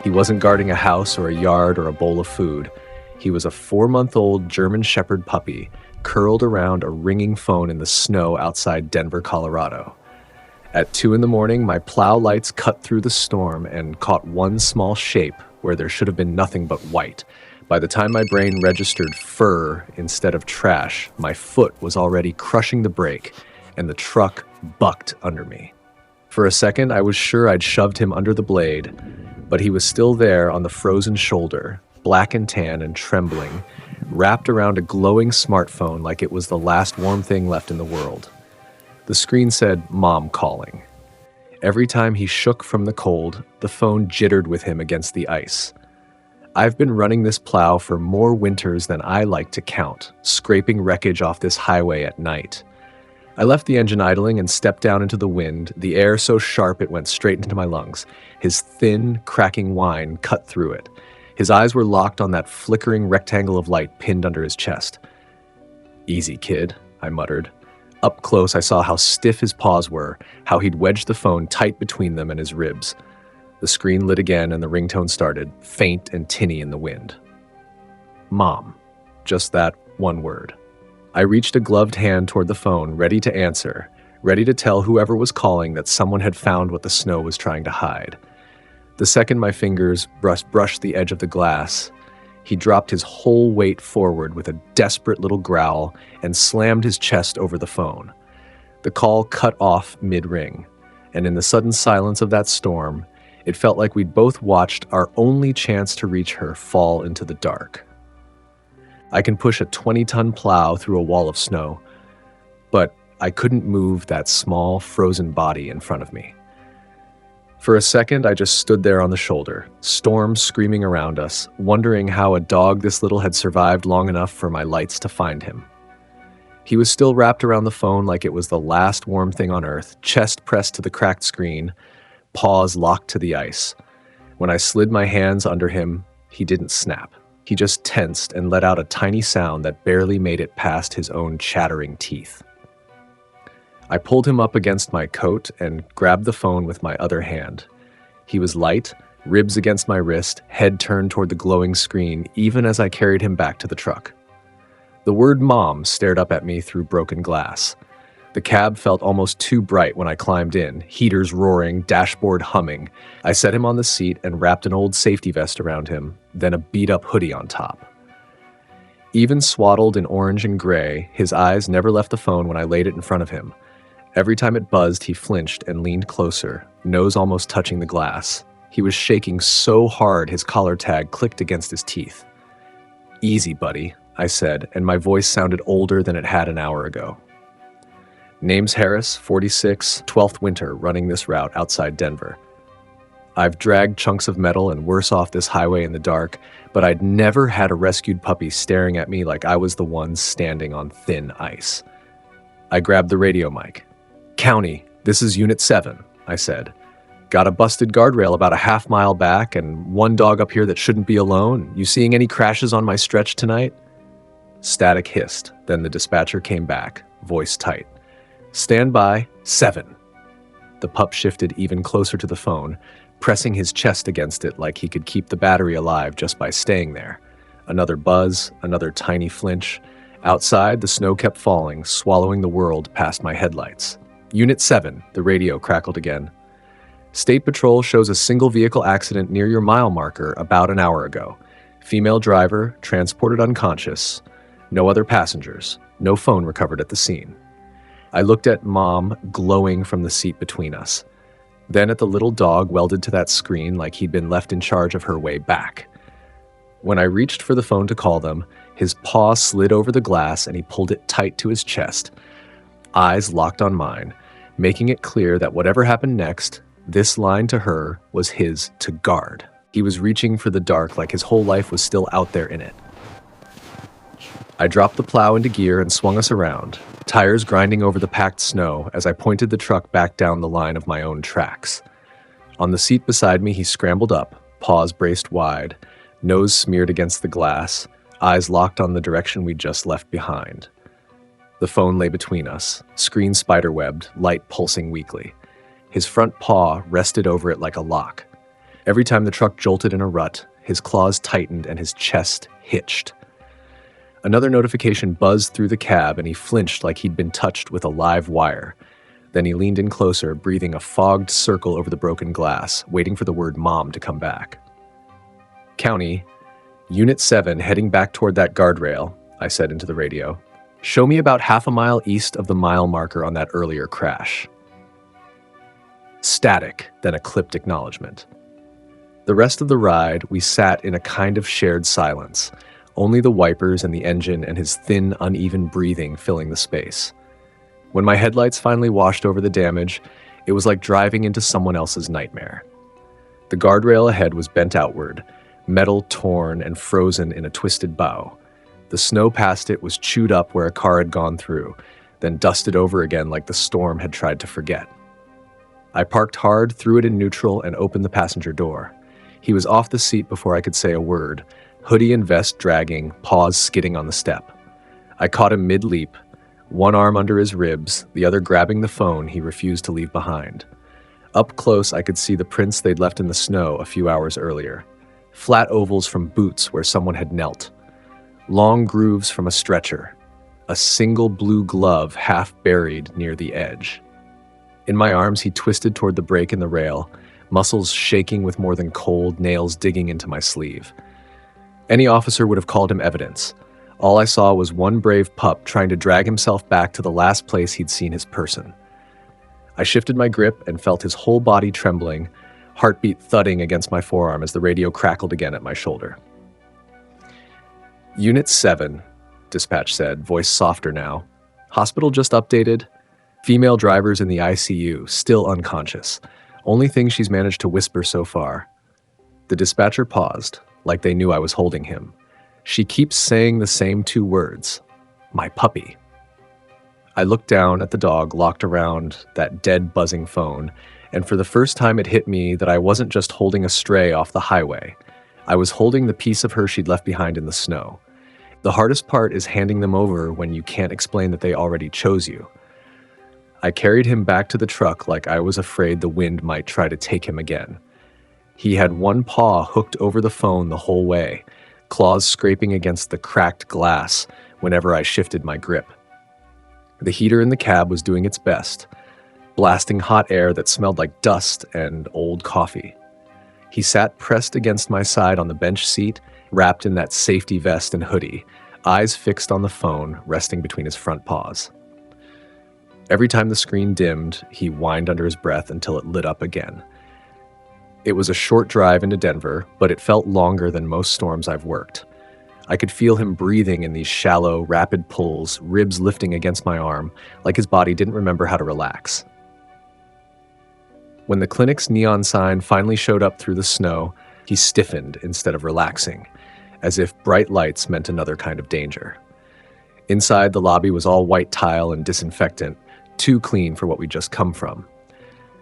He wasn't guarding a house or a yard or a bowl of food. He was a 4-month-old German Shepherd puppy curled around a ringing phone in the snow outside Denver, Colorado. At 2 a.m, my plow lights cut through the storm and caught one small shape where there should have been nothing but white. By the time my brain registered fur instead of trash, my foot was already crushing the brake, and the truck bucked under me. For a second, I was sure I'd shoved him under the blade, but he was still there on the frozen shoulder, black and tan and trembling, wrapped around a glowing smartphone like it was the last warm thing left in the world. The screen said, "Mom calling." Every time he shook from the cold, the phone jittered with him against the ice. I've been running this plow for more winters than I like to count, scraping wreckage off this highway at night. I left the engine idling and stepped down into the wind, the air so sharp it went straight into my lungs. His thin, cracking whine cut through it. His eyes were locked on that flickering rectangle of light pinned under his chest. "Easy, kid," I muttered. Up close, I saw how stiff his paws were, how he'd wedged the phone tight between them and his ribs. The screen lit again and the ringtone started, faint and tinny in the wind. Mom. Just that one word. I reached a gloved hand toward the phone, ready to answer, ready to tell whoever was calling that someone had found what the snow was trying to hide. The second my fingers brushed the edge of the glass, he dropped his whole weight forward with a desperate little growl and slammed his chest over the phone. The call cut off mid-ring, and in the sudden silence of that storm, it felt like we'd both watched our only chance to reach her fall into the dark. I can push a 20-ton plow through a wall of snow, but I couldn't move that small, frozen body in front of me. For a second, I just stood there on the shoulder, storm screaming around us, wondering how a dog this little had survived long enough for my lights to find him. He was still wrapped around the phone like it was the last warm thing on earth, chest pressed to the cracked screen, paws locked to the ice. When I slid my hands under him, he didn't snap. He just tensed and let out a tiny sound that barely made it past his own chattering teeth. I pulled him up against my coat and grabbed the phone with my other hand. He was light, ribs against my wrist, head turned toward the glowing screen, even as I carried him back to the truck. The word "Mom" stared up at me through broken glass. The cab felt almost too bright when I climbed in, heaters roaring, dashboard humming. I set him on the seat and wrapped an old safety vest around him, then a beat-up hoodie on top. Even swaddled in orange and gray, his eyes never left the phone when I laid it in front of him. Every time it buzzed, he flinched and leaned closer, nose almost touching the glass. He was shaking so hard his collar tag clicked against his teeth. "Easy, buddy," I said, and my voice sounded older than it had an hour ago. Name's Harris, 46, 12th winter, running this route outside Denver. I've dragged chunks of metal and worse off this highway in the dark, but I'd never had a rescued puppy staring at me like I was the one standing on thin ice. I grabbed the radio mic. "County, this is Unit 7, I said. "Got a busted guardrail about a half-mile back and one dog up here that shouldn't be alone. You seeing any crashes on my stretch tonight?" Static hissed, then the dispatcher came back, voice tight. "Stand by, 7. The pup shifted even closer to the phone, pressing his chest against it like he could keep the battery alive just by staying there. Another buzz, another tiny flinch. Outside, the snow kept falling, swallowing the world past my headlights. "Unit 7, the radio crackled again. "State Patrol shows a single vehicle accident near your mile marker about an hour ago. Female driver, transported unconscious. No other passengers. No phone recovered at the scene." I looked at Mom glowing from the seat between us, then at the little dog welded to that screen like he'd been left in charge of her way back. When I reached for the phone to call them, his paw slid over the glass and he pulled it tight to his chest, eyes locked on mine, making it clear that whatever happened next, this line to her was his to guard. He was reaching for the dark like his whole life was still out there in it. I dropped the plow into gear and swung us around, tires grinding over the packed snow as I pointed the truck back down the line of my own tracks. On the seat beside me, he scrambled up, paws braced wide, nose smeared against the glass, eyes locked on the direction we'd just left behind. The phone lay between us, screen spiderwebbed, light pulsing weakly. His front paw rested over it like a lock. Every time the truck jolted in a rut, his claws tightened and his chest hitched. Another notification buzzed through the cab and he flinched like he'd been touched with a live wire. Then he leaned in closer, breathing a fogged circle over the broken glass, waiting for the word Mom to come back. County, Unit 7 heading back toward that guardrail, I said into the radio. Show me about half a mile east of the mile marker on that earlier crash. Static, then a clipped acknowledgement. The rest of the ride, we sat in a kind of shared silence, only the wipers and the engine and his thin, uneven breathing filling the space. When my headlights finally washed over the damage, it was like driving into someone else's nightmare. The guardrail ahead was bent outward, metal torn and frozen in a twisted bow. The snow past it was chewed up where a car had gone through, then dusted over again like the storm had tried to forget. I parked hard, threw it in neutral, and opened the passenger door. He was off the seat before I could say a word, hoodie and vest dragging, paws skidding on the step. I caught him mid-leap, one arm under his ribs, the other grabbing the phone he refused to leave behind. Up close, I could see the prints they'd left in the snow a few hours earlier. Flat ovals from boots where someone had knelt. Long grooves from a stretcher. A single blue glove half buried near the edge. In my arms, he twisted toward the break in the rail, muscles shaking with more than cold, nails digging into my sleeve. Any officer would have called him evidence. All I saw was one brave pup trying to drag himself back to the last place he'd seen his person. I shifted my grip and felt his whole body trembling, heartbeat thudding against my forearm as the radio crackled again at my shoulder. Unit 7, dispatch said, voice softer now. Hospital just updated. Female drivers in the ICU, still unconscious. Only thing she's managed to whisper so far. The dispatcher paused, like they knew I was holding him. She keeps saying the same two words. My puppy. I looked down at the dog locked around that dead buzzing phone, and for the first time it hit me that I wasn't just holding a stray off the highway. I was holding the piece of her she'd left behind in the snow. The hardest part is handing them over when you can't explain that they already chose you. I carried him back to the truck like I was afraid the wind might try to take him again. He had one paw hooked over the phone the whole way, claws scraping against the cracked glass whenever I shifted my grip. The heater in the cab was doing its best, blasting hot air that smelled like dust and old coffee. He sat pressed against my side on the bench seat, wrapped in that safety vest and hoodie, eyes fixed on the phone, resting between his front paws. Every time the screen dimmed, he whined under his breath until it lit up again. It was a short drive into Denver, but it felt longer than most storms I've worked. I could feel him breathing in these shallow, rapid pulls, ribs lifting against my arm, like his body didn't remember how to relax. When the clinic's neon sign finally showed up through the snow, he stiffened instead of relaxing, as if bright lights meant another kind of danger. Inside, the lobby was all white tile and disinfectant, too clean for what we'd just come from.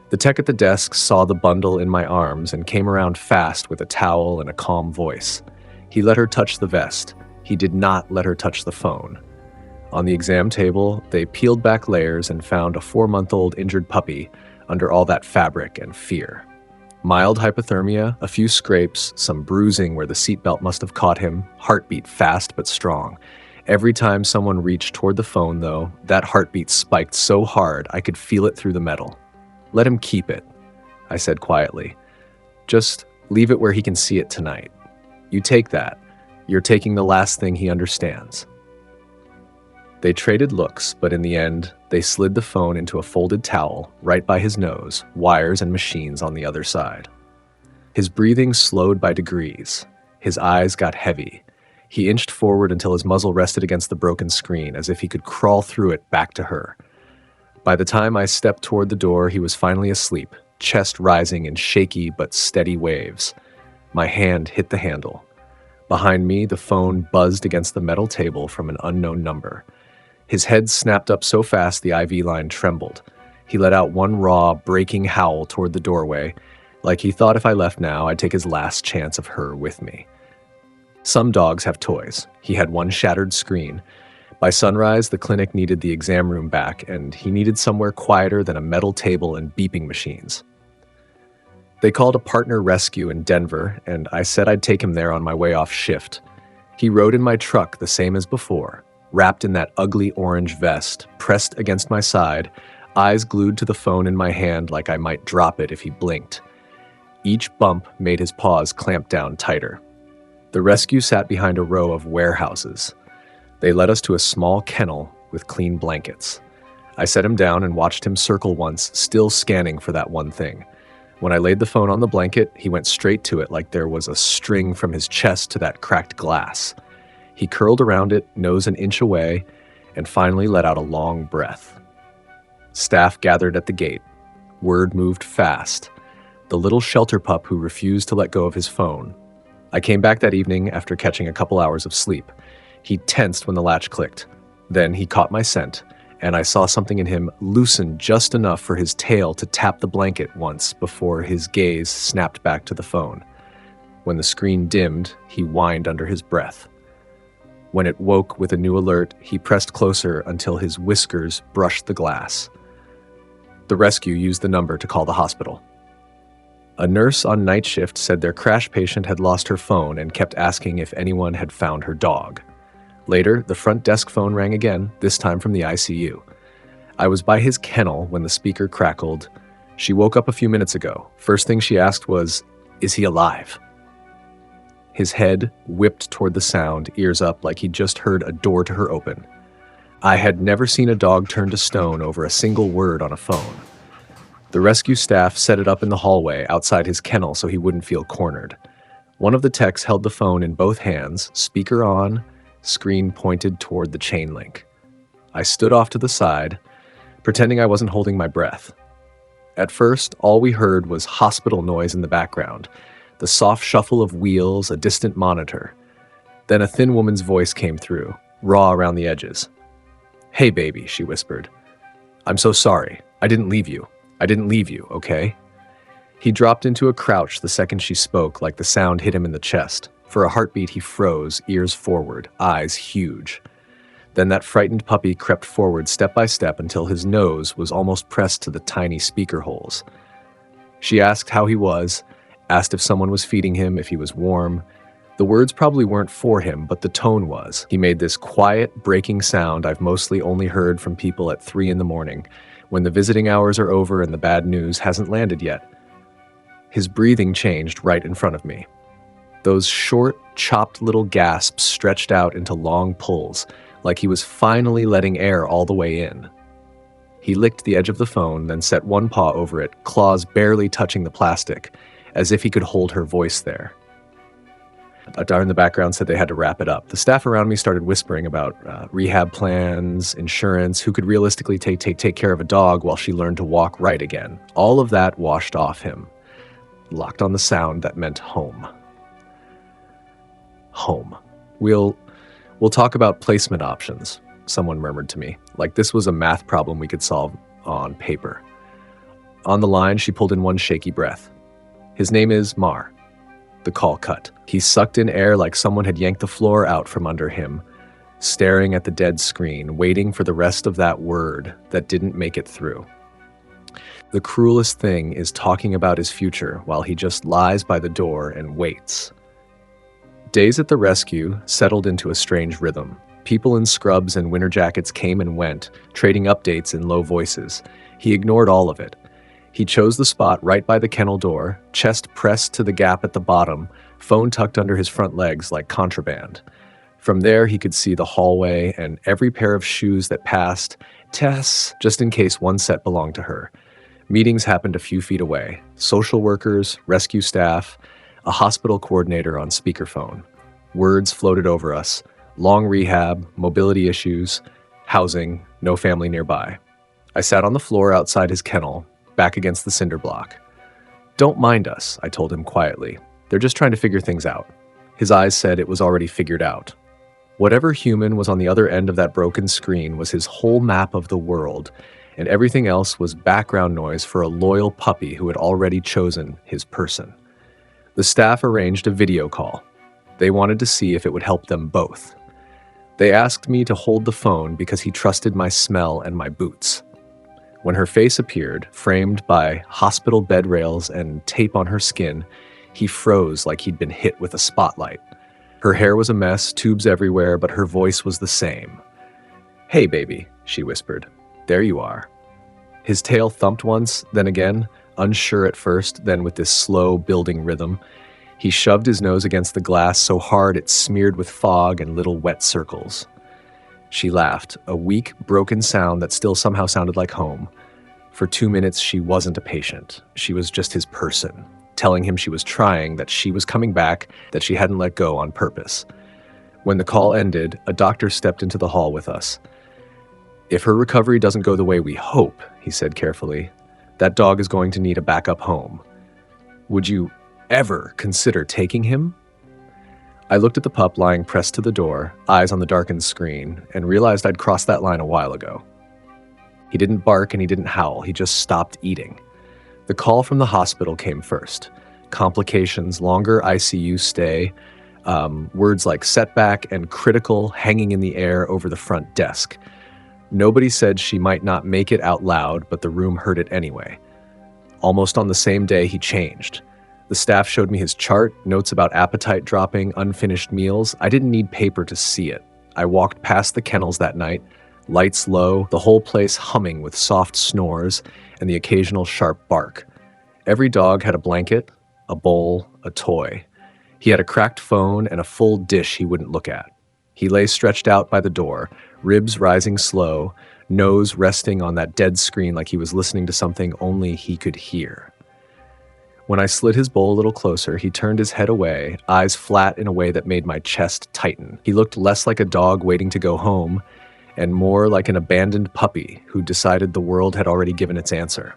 The tech at the desk saw the bundle in my arms and came around fast with a towel and a calm voice. He let her touch the vest. He did not let her touch the phone. On the exam table, they peeled back layers and found a 4-month-old injured puppy under all that fabric and fear. Mild hypothermia, a few scrapes, some bruising where the seatbelt must have caught him, heartbeat fast but strong. Every time someone reached toward the phone, though, that heartbeat spiked so hard I could feel it through the metal. Let him keep it, I said quietly. Just leave it where he can see it tonight. You take that. You're taking the last thing he understands. They traded looks, but in the end, they slid the phone into a folded towel right by his nose, wires and machines on the other side. His breathing slowed by degrees. His eyes got heavy. He inched forward until his muzzle rested against the broken screen, as if he could crawl through it back to her. By the time I stepped toward the door, he was finally asleep, chest rising in shaky but steady waves. My hand hit the handle. Behind me, the phone buzzed against the metal table from an unknown number. His head snapped up so fast the IV line trembled. He let out one raw, breaking howl toward the doorway, like he thought if I left now, I'd take his last chance of her with me. Some dogs have toys. He had one shattered screen, By sunrise, the clinic needed the exam room back, and he needed somewhere quieter than a metal table and beeping machines. They called a partner rescue in Denver, and I said I'd take him there on my way off shift. He rode in my truck the same as before, wrapped in that ugly orange vest, pressed against my side, eyes glued to the phone in my hand like I might drop it if he blinked. Each bump made his paws clamp down tighter. The rescue sat behind a row of warehouses. They led us to a small kennel with clean blankets. I set him down and watched him circle once, still scanning for that one thing. When I laid the phone on the blanket, he went straight to it like there was a string from his chest to that cracked glass. He curled around it, nose an inch away, and finally let out a long breath. Staff gathered at the gate. Word moved fast. The little shelter pup who refused to let go of his phone. I came back that evening after catching a couple hours of sleep. He tensed when the latch clicked. Then he caught my scent, and I saw something in him loosen just enough for his tail to tap the blanket once before his gaze snapped back to the phone. When the screen dimmed, he whined under his breath. When it woke with a new alert, he pressed closer until his whiskers brushed the glass. The rescue used the number to call the hospital. A nurse on night shift said their crash patient had lost her phone and kept asking if anyone had found her dog. Later, the front desk phone rang again, this time from the ICU. I was by his kennel when the speaker crackled. She woke up a few minutes ago. First thing she asked was, "Is he alive?" His head whipped toward the sound, ears up like he'd just heard a door to her open. I had never seen a dog turn to stone over a single word on a phone. The rescue staff set it up in the hallway outside his kennel so he wouldn't feel cornered. One of the techs held the phone in both hands, speaker on, screen pointed toward the chain link. I stood off to the side, pretending I wasn't holding my breath. At first, all we heard was hospital noise in the background, the soft shuffle of wheels, a distant monitor. Then a thin woman's voice came through, raw around the edges. "Hey, baby," she whispered. "I'm so sorry. I didn't leave you, okay?" He dropped into a crouch the second she spoke, like the sound hit him in the chest. For a heartbeat, he froze, ears forward, eyes huge. Then that frightened puppy crept forward step by step until his nose was almost pressed to the tiny speaker holes. She asked how he was, asked if someone was feeding him, if he was warm. The words probably weren't for him, but the tone was. He made this quiet, breaking sound I've mostly only heard from people at 3 a.m, when the visiting hours are over and the bad news hasn't landed yet. His breathing changed right in front of me. Those short, chopped little gasps stretched out into long pulls, like he was finally letting air all the way in. He licked the edge of the phone, then set one paw over it, claws barely touching the plastic, as if he could hold her voice there. A dar in the background said they had to wrap it up. The staff around me started whispering about rehab plans, insurance, who could realistically take care of a dog while she learned to walk right again. All of that washed off him, locked on the sound that meant home. Home. We'll talk about placement options, someone murmured to me, like this was a math problem we could solve on paper. On the line, she pulled in one shaky breath. "His name is Mar." The call cut. He sucked in air like someone had yanked the floor out from under him, staring at the dead screen, waiting for the rest of that word that didn't make it through. The cruelest thing is talking about his future while he just lies by the door and waits. Days at the rescue settled into a strange rhythm. People in scrubs and winter jackets came and went, trading updates in low voices. He ignored all of it. He chose the spot right by the kennel door, chest pressed to the gap at the bottom, phone tucked under his front legs like contraband. From there, he could see the hallway and every pair of shoes that passed. Tess, just in case one set belonged to her. Meetings happened a few feet away. Social workers, rescue staff, a hospital coordinator on speakerphone. Words floated over us. Long rehab, mobility issues, housing, no family nearby. I sat on the floor outside his kennel, back against the cinder block. "Don't mind us," I told him quietly. "They're just trying to figure things out." His eyes said it was already figured out. Whatever human was on the other end of that broken screen was his whole map of the world, and everything else was background noise for a loyal puppy who had already chosen his person. The staff arranged a video call. They wanted to see if it would help them both. They asked me to hold the phone because he trusted my smell and my boots. When her face appeared, framed by hospital bed rails and tape on her skin, he froze like he'd been hit with a spotlight. Her hair was a mess, tubes everywhere, but her voice was the same. "Hey, baby," she whispered. "There you are." His tail thumped once, then again, unsure at first, then with this slow building rhythm. He shoved his nose against the glass so hard it smeared with fog and little wet circles. She laughed, a weak, broken sound that still somehow sounded like home. For 2 minutes, she wasn't a patient. She was just his person, telling him she was trying, that she was coming back, that she hadn't let go on purpose. When the call ended, a doctor stepped into the hall with us. "If her recovery doesn't go the way we hope," he said carefully, "that dog is going to need a backup home. Would you ever consider taking him?" I looked at the pup lying pressed to the door, eyes on the darkened screen, and realized I'd crossed that line a while ago. He didn't bark and he didn't howl, he just stopped eating. The call from the hospital came first. Complications, longer ICU stay, words like setback and critical hanging in the air over the front desk. Nobody said she might not make it out loud, but the room heard it anyway. Almost on the same day, he changed. The staff showed me his chart, notes about appetite dropping, unfinished meals. I didn't need paper to see it. I walked past the kennels that night, lights low, the whole place humming with soft snores and the occasional sharp bark. Every dog had a blanket, a bowl, a toy. He had a cracked phone and a full dish he wouldn't look at. He lay stretched out by the door, ribs rising slow, nose resting on that dead screen like he was listening to something only he could hear. When I slid his bowl a little closer, he turned his head away, eyes flat in a way that made my chest tighten. He looked less like a dog waiting to go home and more like an abandoned puppy who decided the world had already given its answer.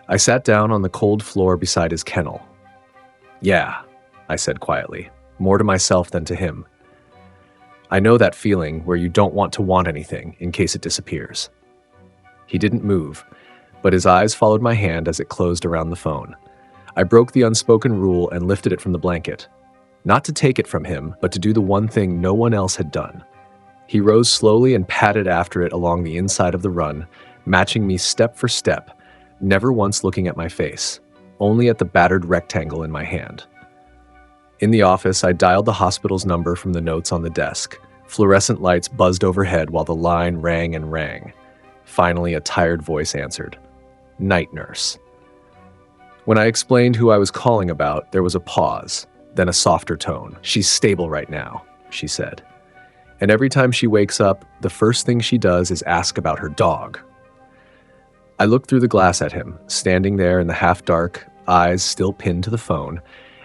I sat down on the cold floor beside his kennel. "Yeah," I said quietly, more to myself than to him. "I know that feeling where you don't want to want anything in case it disappears." He didn't move, but his eyes followed my hand as it closed around the phone. I broke the unspoken rule and lifted it from the blanket. Not to take it from him, but to do the one thing no one else had done. He rose slowly and padded after it along the inside of the run, matching me step for step, never once looking at my face, only at the battered rectangle in my hand. In the office, I dialed the hospital's number from the notes on the desk. Fluorescent lights buzzed overhead while the line rang and rang. Finally, a tired voice answered. "Night nurse." When I explained who I was calling about, there was a pause, then a softer tone. "She's stable right now," she said. "And every time she wakes up, the first thing she does is ask about her dog." I looked through the glass at him, standing there in the half-dark, eyes still pinned to the phone,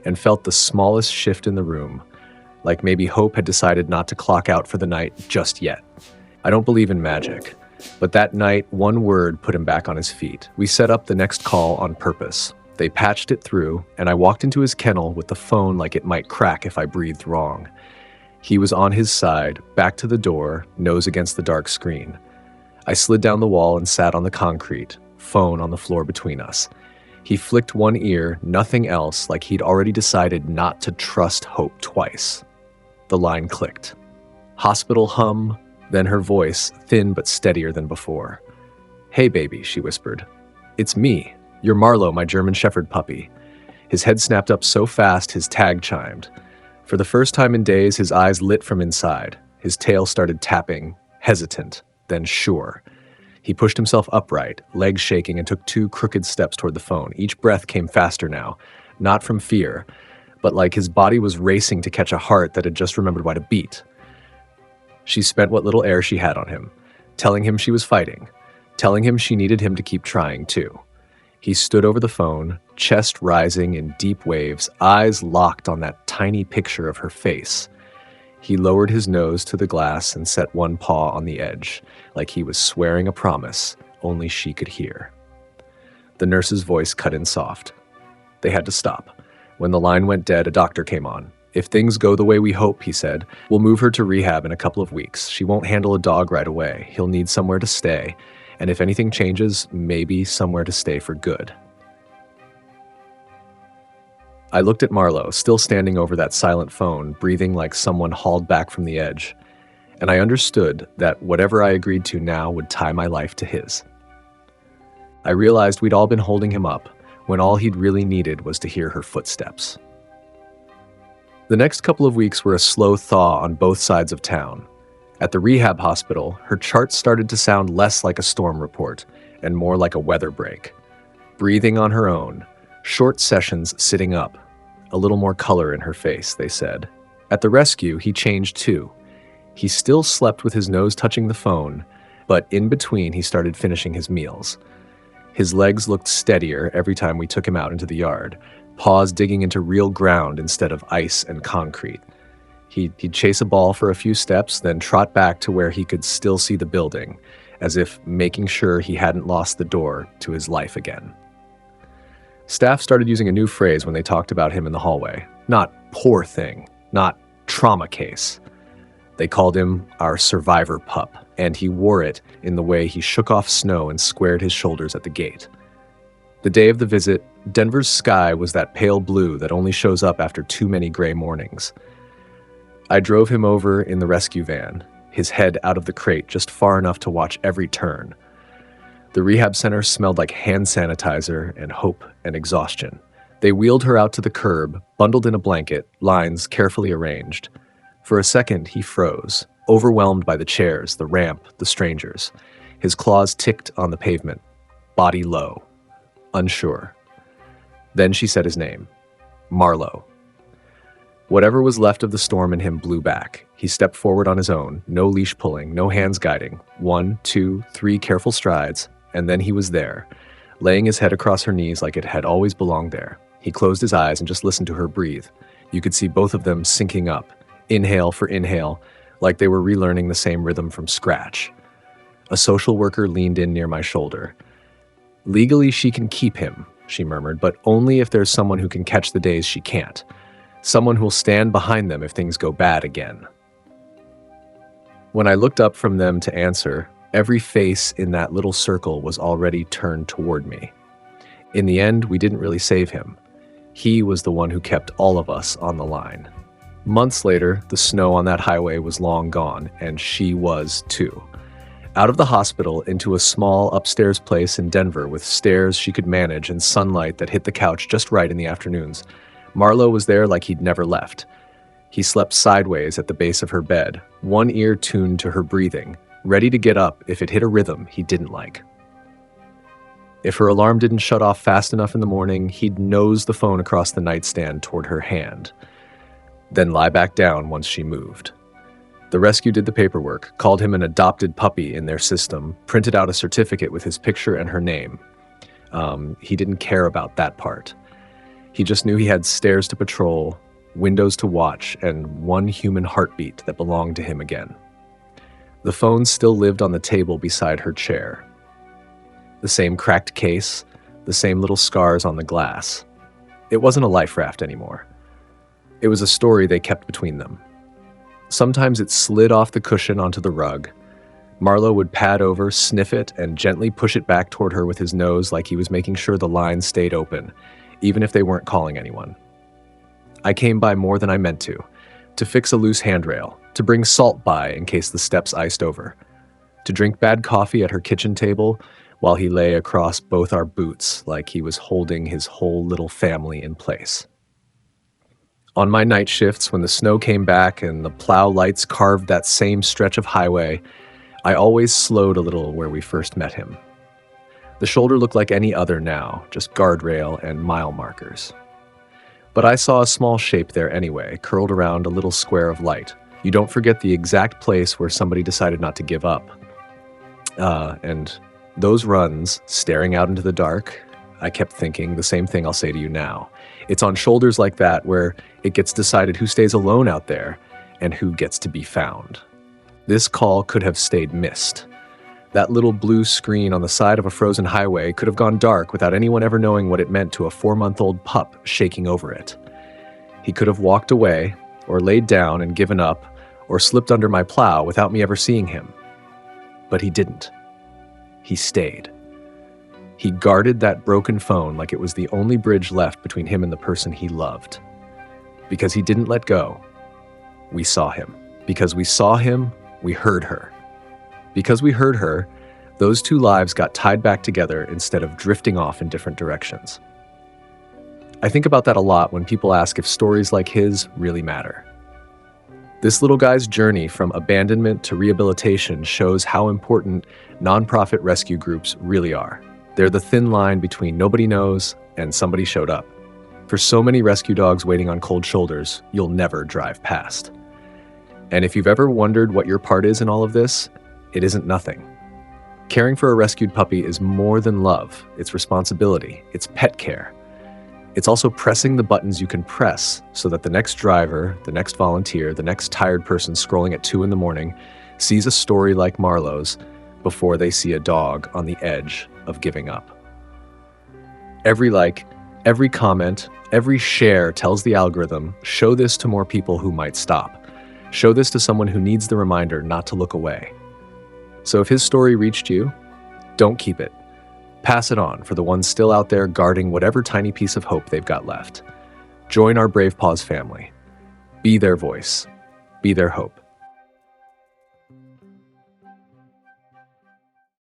and felt the smallest shift in the room, like maybe hope had decided not to clock out for the night just yet. I don't believe in magic, but that night, one word put him back on his feet. We set up the next call on purpose. They patched it through, and I walked into his kennel with the phone like it might crack if I breathed wrong. He was on his side, back to the door, nose against the dark screen. I slid down the wall and sat on the concrete, phone on the floor between us. He flicked one ear, nothing else, like he'd already decided not to trust Hope twice. The line clicked. Hospital hum, then her voice, thin but steadier than before. "Hey, baby," she whispered. "It's me. You're Marlow, my German Shepherd puppy." His head snapped up so fast his tag chimed. For the first time in days, his eyes lit from inside. His tail started tapping, hesitant, then sure. He pushed himself upright, legs shaking, and took 2 crooked steps toward the phone. Each breath came faster now, not from fear, but like his body was racing to catch a heart that had just remembered why to beat. She spent what little air she had on him, telling him she was fighting, telling him she needed him to keep trying too. He stood over the phone, chest rising in deep waves, eyes locked on that tiny picture of her face. He lowered his nose to the glass and set one paw on the edge, like he was swearing a promise only she could hear. The nurse's voice cut in soft. They had to stop. When the line went dead, a doctor came on. "If things go the way we hope," he said, "we'll move her to rehab in a couple of weeks. She won't handle a dog right away. He'll need somewhere to stay. And if anything changes, maybe somewhere to stay for good." I looked at Marlow, still standing over that silent phone, breathing like someone hauled back from the edge. and I understood that whatever I agreed to now would tie my life to his. I realized we'd all been holding him up when all he'd really needed was to hear her footsteps. The next couple of weeks were a slow thaw on both sides of town. At the rehab hospital, her charts started to sound less like a storm report and more like a weather break. Breathing on her own, short sessions sitting up, a little more color in her face, they said. At the rescue, he changed too. He still slept with his nose touching the phone, but in between he started finishing his meals. His legs looked steadier every time we took him out into the yard, paws digging into real ground instead of ice and concrete. He'd chase a ball for a few steps, then trot back to where he could still see the building, as if making sure he hadn't lost the door to his life again. Staff started using a new phrase when they talked about him in the hallway. Not poor thing, not trauma case. They called him our survivor pup, and he wore it in the way he shook off snow and squared his shoulders at the gate. The day of the visit, Denver's sky was that pale blue that only shows up after too many gray mornings. I drove him over in the rescue van, his head out of the crate just far enough to watch every turn. The rehab center smelled like hand sanitizer and hope and exhaustion. They wheeled her out to the curb, bundled in a blanket, lines carefully arranged. For a second, he froze, overwhelmed by the chairs, the ramp, the strangers. His claws ticked on the pavement, body low, unsure. Then she said his name, Marlow. Whatever was left of the storm in him blew back. He stepped forward on his own, no leash pulling, no hands guiding. 1, 2, 3 careful strides, and then he was there, laying his head across her knees like it had always belonged there. He closed his eyes and just listened to her breathe. You could see both of them syncing up, inhale for inhale, like they were relearning the same rhythm from scratch. A social worker leaned in near my shoulder. Legally, she can keep him, she murmured, but only if there's someone who can catch the days she can't. Someone who'll stand behind them if things go bad again. When I looked up from them to answer, every face in that little circle was already turned toward me. In the end, we didn't really save him. He was the one who kept all of us on the line. Months later, the snow on that highway was long gone, and she was too. Out of the hospital into a small upstairs place in Denver with stairs she could manage and sunlight that hit the couch just right in the afternoons. Marlow was there like he'd never left. He slept sideways at the base of her bed, one ear tuned to her breathing, ready to get up if it hit a rhythm he didn't like. If her alarm didn't shut off fast enough in the morning, he'd nose the phone across the nightstand toward her hand, then lie back down once she moved. The rescue did the paperwork, called him an adopted puppy in their system, printed out a certificate with his picture and her name. He didn't care about that part. He just knew he had stairs to patrol, windows to watch, and one human heartbeat that belonged to him again. The phone still lived on the table beside her chair. The same cracked case, the same little scars on the glass. It wasn't a life raft anymore. It was a story they kept between them. Sometimes it slid off the cushion onto the rug. Marlow would pad over, sniff it, and gently push it back toward her with his nose like he was making sure the lines stayed open, even if they weren't calling anyone. I came by more than I meant to fix a loose handrail, to bring salt by in case the steps iced over, to drink bad coffee at her kitchen table while he lay across both our boots like he was holding his whole little family in place. On my night shifts, when the snow came back and the plow lights carved that same stretch of highway, I always slowed a little where we first met him. The shoulder looked like any other now, just guardrail and mile markers. But I saw a small shape there anyway, curled around a little square of light. You don't forget the exact place where somebody decided not to give up. And those runs, staring out into the dark, I kept thinking the same thing I'll say to you now. It's on shoulders like that where it gets decided who stays alone out there and who gets to be found. This call could have stayed missed. That little blue screen on the side of a frozen highway could have gone dark without anyone ever knowing what it meant to a 4-month-old pup shaking over it. He could have walked away, or laid down and given up, or slipped under my plow without me ever seeing him. But he didn't. He stayed. He guarded that broken phone like it was the only bridge left between him and the person he loved. Because he didn't let go, we saw him. Because we saw him, We heard her. Because we heard her, those two lives got tied back together instead of drifting off in different directions. I think about that a lot when people ask if stories like his really matter. This little guy's journey from abandonment to rehabilitation shows how important nonprofit rescue groups really are. They're the thin line between nobody knows and somebody showed up. For so many rescue dogs waiting on cold shoulders, you'll never drive past. And if you've ever wondered what your part is in all of this, it isn't nothing. Caring for a rescued puppy is more than love. It's responsibility. It's pet care. It's also pressing the buttons you can press so that the next driver, the next volunteer, the next tired person scrolling at 2 a.m. sees a story like Marlow's before they see a dog on the edge of giving up. Every like, every comment, every share tells the algorithm, show this to more people who might stop. Show this to someone who needs the reminder not to look away. So if his story reached you, don't keep it. Pass it on for the ones still out there guarding whatever tiny piece of hope they've got left. Join our Brave Paws family. Be their voice. Be their hope.